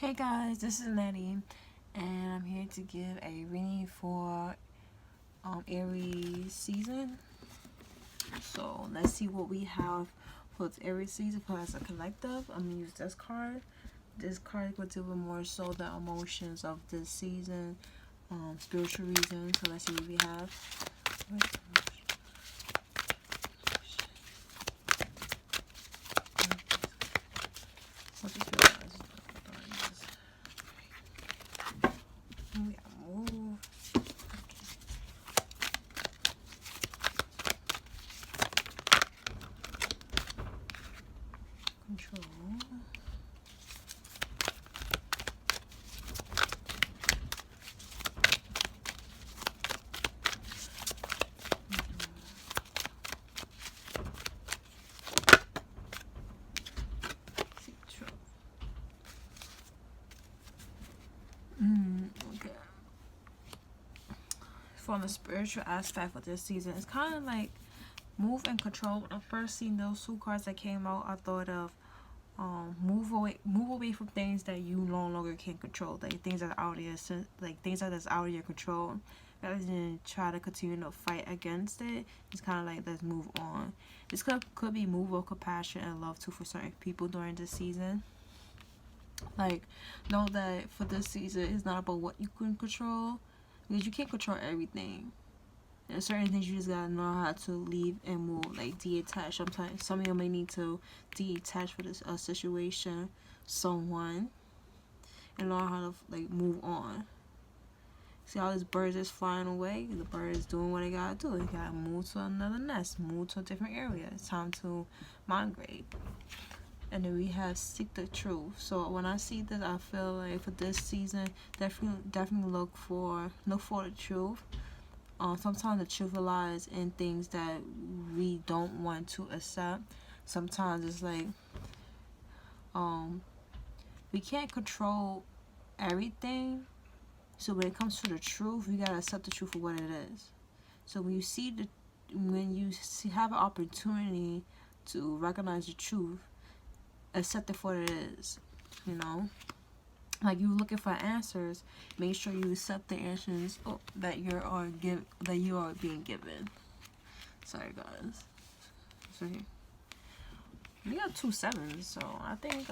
Hey guys, this is Maddie, and I'm here to give a reading for Aries season. So let's see what we have for the Aries season. For as a collective, I'm gonna use this card. This card will deal with more so the emotions of this season, spiritual reasons. So let's see what we have. What you feel guys? We got move. Control. Okay. From the spiritual aspect of this season, it's kind of like move and control. When I first seen those two cards that came out, I thought of move away from things that you no longer can control, like things that are out of your that's out of your control, rather than try to continue to fight against it. It's kind of like, let's move on. This could be move of compassion and love too for certain people during this season. Like, know that for this season, it's not about what you can control, because you can't control everything. There's certain things you just gotta know how to leave and move, like detach. Sometimes some of you may need to detach for this situation, someone, and learn how to like move on. See how this bird is flying away? The bird is doing what it gotta do. It gotta move to another nest, move to a different area. It's time to migrate. And then we have seek the truth. So when I see this, I feel like for this season, definitely look for the truth. Sometimes the truth lies in things that we don't want to accept. Sometimes it's like we can't control everything. So when it comes to the truth, we gotta accept the truth for what it is. So when you have an opportunity to recognize the truth, accept it for what it is. You know, like you looking for answers, make sure you accept the answers that you are being given. Sorry guys. So we got 2 sevens, so I think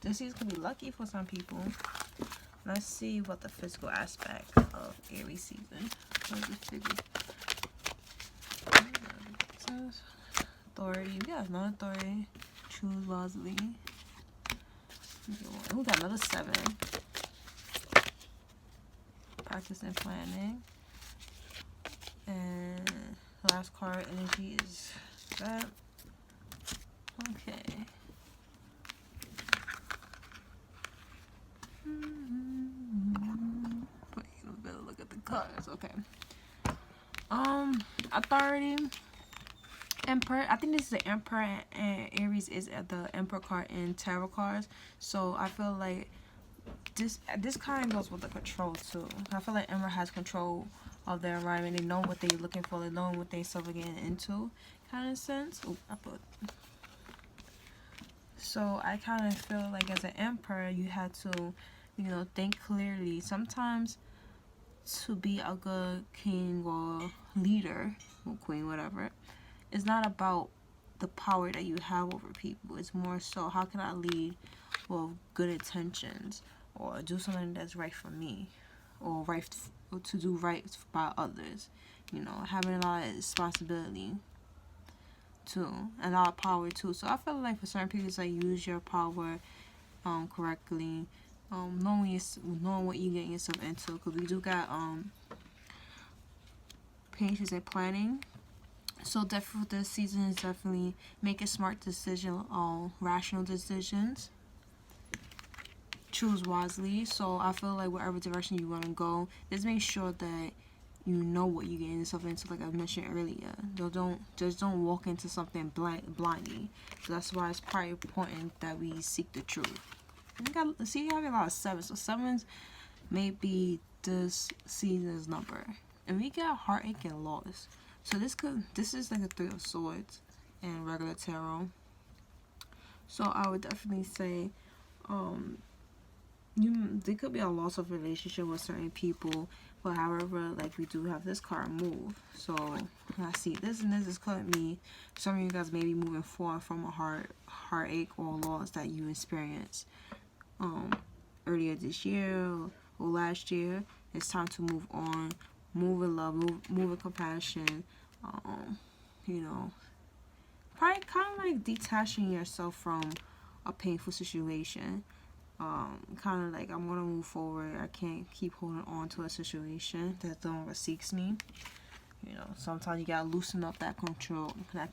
this season could be lucky for some people. Let's see what the physical aspect of Aries season. Authority. We got no authority. Choose wisely. We got another 7. Practice and planning. And the last card energy is that. Okay. Wait, we better look at the cards. Okay. Authority. Emperor. I think this is the Emperor, and Aries is the Emperor card in tarot cards. So I feel like this kind of goes with the control too. I feel like Emperor has control of their environment. They know what they're looking for. They know what they're self getting into, kind of sense. Ooh, so I kind of feel like as an Emperor, you have to, think clearly. Sometimes to be a good king or leader or queen, whatever, it's not about the power that you have over people. It's more so, how can I lead with good intentions, or do something that's right for me, or to do right by others. Having a lot of responsibility too, and a lot of power too. So I feel like for certain people, it's like use your power correctly, knowing what you're getting yourself into. Because we do got patience and planning. So definitely for this season is definitely make a smart decision, rational decisions. Choose wisely. So I feel like whatever direction you want to go, just make sure that you know what you're getting yourself into. Like I mentioned earlier, don't walk into something blindly. So that's why it's probably important that we seek the truth. And you have a lot of 7s. So 7s may be this season's number. And we got heartache and loss. So this is like a 3 of Swords and regular tarot. So I would definitely say there could be a loss of relationship with certain people, but however, like, we do have this card move. So I see this, and this could be some of you guys may be moving forward from a heartache or loss that you experienced earlier this year or last year. It's time to move on, move in love, move in compassion. You know, probably kind of like detaching yourself from a painful situation. Kind of like, I'm gonna move forward. I can't keep holding on to a situation that no longer seeks me. You know, sometimes you gotta loosen up that control. Okay.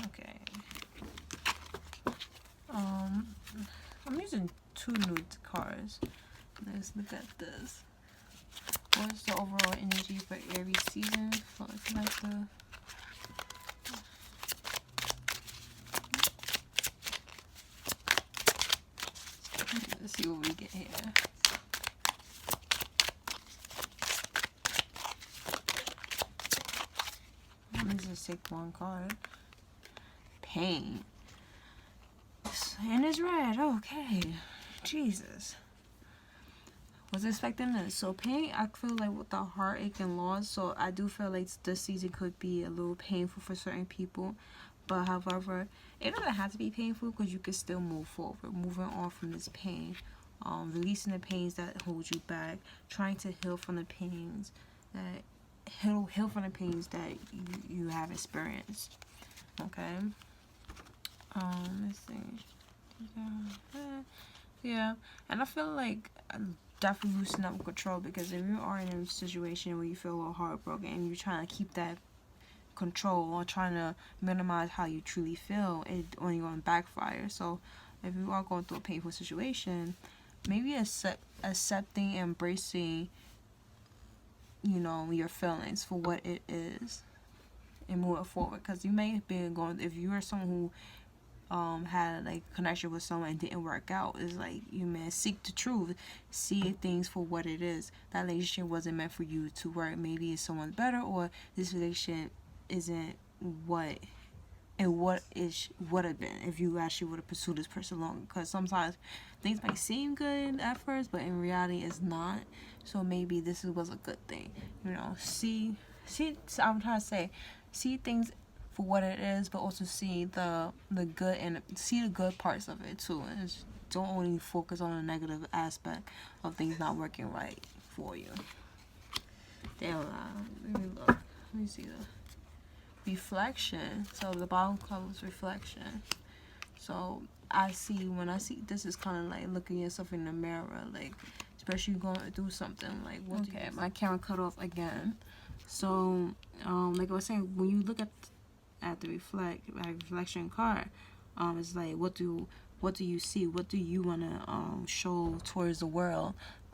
Okay. I'm using 2 new cards. Let's look at this. What's the overall energy for Aries season? So it's like the let's see what we get here. Let me just take 1 card. Pain. And it's red. Okay. Jesus. Was expecting this. So pain, I feel like with the heartache and loss, so I do feel like this season could be a little painful for certain people. But however, it doesn't have to be painful because you can still move forward, moving on from this pain, releasing the pains that hold you back, trying to heal from the pains that heal from the pains that you have experienced. Okay. Let's see. Yeah, and I feel like definitely loosen up control, because if you are in a situation where you feel a little heartbroken and you're trying to keep that control or trying to minimize how you truly feel, it only going to backfire. So if you are going through a painful situation, maybe accepting, embracing, you know, your feelings for what it is and moving forward. Because you may have been going, if you are someone who had like connection with someone and didn't work out, it's like you may seek the truth, see things for what it is. That relationship wasn't meant for you to work. Maybe it's someone better, or this relationship isn't what it would have been if you actually would have pursued this person longer. Because sometimes things might seem good at first, but in reality it's not. So maybe this was a good thing. You know, see I'm trying to say, see things for what it is, but also see the good, and see the good parts of it too, and just don't only focus on the negative aspect of things not working right for you. Damn, let me look. Let me see the reflection. So the bottom color is reflection. So when I see this, is kind of like looking yourself in the mirror, like especially going through something like, okay, my camera cut off again. So like I was saying, when you look at the reflection card, it's like, what do you see? What do you want to show towards the world?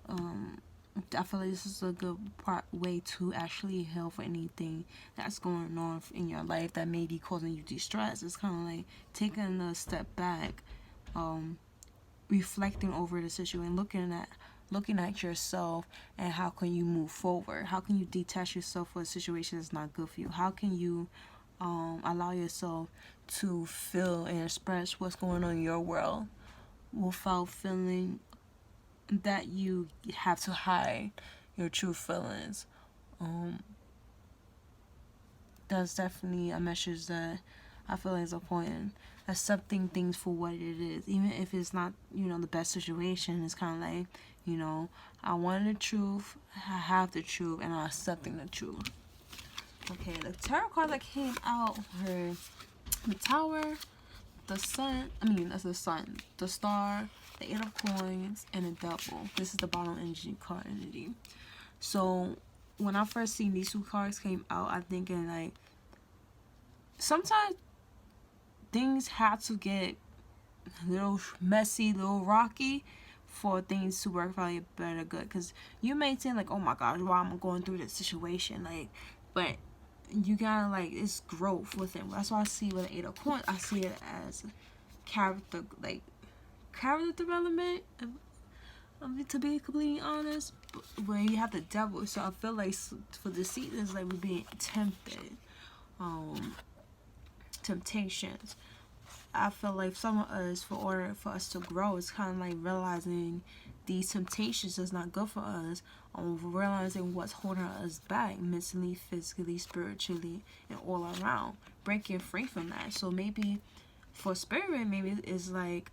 I feel like this is a good way to actually heal for anything that's going on in your life that may be causing you distress. It's kind of like taking a step back, reflecting over the situation, looking at yourself, and how can you move forward? How can you detach yourself from a situation that's not good for you? How can you allow yourself to feel and express what's going on in your world without feeling that you have to hide your true feelings? That's definitely a message that I feel is important. Accepting things for what it is, even if it's not, the best situation. It's kind of like, I want the truth, I have the truth, and I'm accepting the truth. Okay, the tarot cards that came out were the Tower, the Sun, that's the Sun, the Star, the 8 of Coins, and the Devil. This is the bottom energy card energy. So when I first seen these 2 cards came out, I'm thinking like, sometimes things have to get a little messy, a little rocky for things to work out better good. Because you may think like, oh my gosh, why am I going through this situation? Like, but you gotta, like, it's growth within. That's why I see with the 8 of Coins, I see it as character development, to be completely honest, where you have the Devil. So I feel like for the season, it's like we're being tempted. temptations. I feel like some of us, for order for us to grow, it's kind of like realizing these temptations is not good for us, realizing what's holding us back mentally, physically, spiritually, and all around. Breaking free from that. So maybe for spirit, maybe it's like,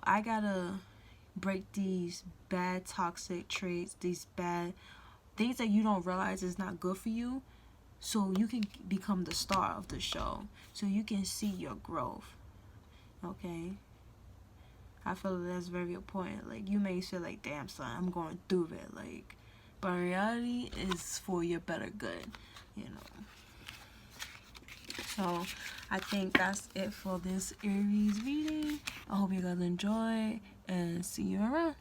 I gotta break these bad toxic traits, these bad things that you don't realize is not good for you, so you can become the star of the show, so you can see your growth. Okay, I feel like that's very important. Like, you may feel like, damn son, I'm going through it, like, but in reality it's for your better good. So I think that's it for this Aries reading. I hope you guys enjoy, and see you around.